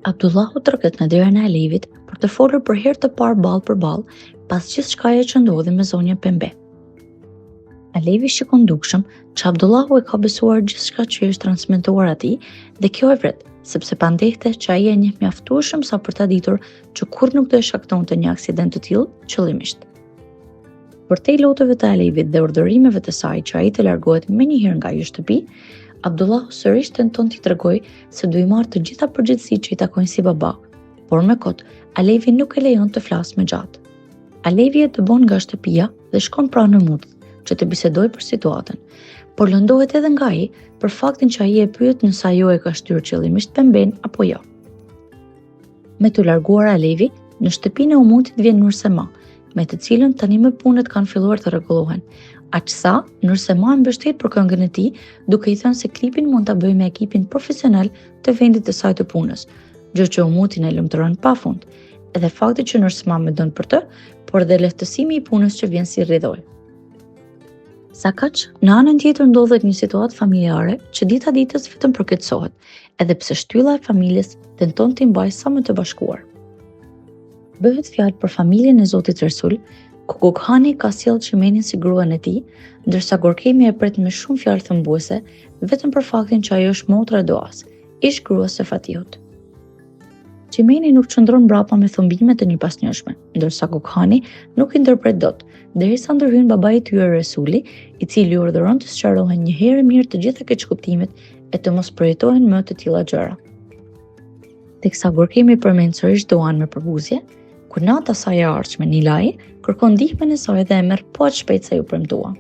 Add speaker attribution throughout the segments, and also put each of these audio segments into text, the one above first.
Speaker 1: Abdullahu tërket në derën e Alevit për të folur për herë të parë ballë për ballë pas gjithçkaje që ndodhi me zonjën Pembe. Alevi shikon dukshëm që Abdullahu e ka besuar gjithçka që i është transmetuar atij dhe kjo e vret, sepse pandehte që ai e njeh mjaftueshëm sa për ta ditur që kurrë nuk do e shkaktonte një aksident të tillë qëllimisht. Për te lotëve të Alevit dhe urdhërimeve të saj që ai të largohet menjëherë nga ajo shtëpi, Abdullahu sërish tenton t'i tregojë se do i marrë të gjitha përgjegjësitë që i takojnë si baba, por me kot, Alevi nuk e lejon të flasë më gjatë. Alevi e dëbon nga shtëpia dhe shkon pranë në mudh që të bisedojë për situatën, por lëndohet edhe nga ai për faktin që ai e pyet nëse ajo e ka shtyrë qëllimisht Pemben apo jo. Me të larguar Alevi, në shtëpinë e Umutit vjen Nursema, me të cilën tani më punët kanë filluar të rregullohen. Aqsa, Nursema e mbështet për këngën e tij, duke i thënë se klipin mund ta bëjë me ekipin profesional të vendit të saj të punës, gjë që Umutin e lumturon pafund, edhe fakti që Nursema mendon për të, por dhe lehtësimi i punës që vjen si rridhoj. Sa kaq, në anën tjetër ndodhet një situatë familjare që dita ditës vetëm përkeqësohet, edhe pse shtylla e familjes tenton t'i mbajë sa më të bashkuar. Bëhet fjalë për familjen e Zotit Resul, ku Gokhani ka sjellë Qimenin si gruan e tij, ndërsa Gorkemi e pret me shumë fjalë thëmbuese, vetëm për faktin që ajo është motra e Doas, ish grua së Fatihut. Qimeni nuk qëndron mbrapa me thumbime të njëpasnjëshme, ndërsa Gokhani nuk i ndërpret dot, derisa ndërhyn babai i tyre Resuli, i cili urdhëron të sqarohen një herë mirë të gjitha keqkuptimet e të mos përjetohen më të tilla gjëra. Teksa Gorkemi përmend sërish Doan me përbuzje, kur nata saj e ardhshme Nilai kërkon ndihmën e saj dhe e merr po aq shpejt sa ju premtua.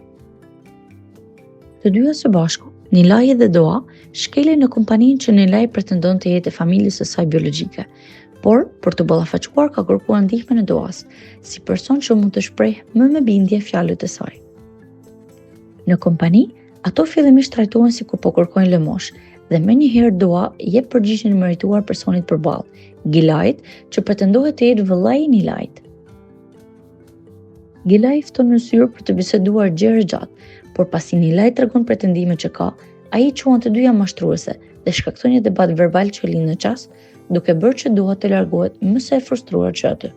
Speaker 1: Të dyja së bashku, Nilai dhe Doa shkelin në kompaninë që Nilai pretendon të jetë e familjes së saj biologjike, por për të ballafaqur ka kërkuar ndihmën e Doas, si person që mund të shprehë më me bindje fjalët e saj. Në kompani, ato fillimisht trajtohen si kur po kërkojnë lëmosh, dhe menjëherë Doa jep përgjigjen e merituar personit përballë, Gilait, që pretendohet të jetë vëllai i Nilait. Gilai fton në syrë për të biseduar gjëra gjatë, por pasi Nilai tregon pretendimet që ka, ai quan të dyja mashtruese dhe shkakton një debat verbal që lind në qas, duke bërë që Doa të largohet më së e frustruar që aty.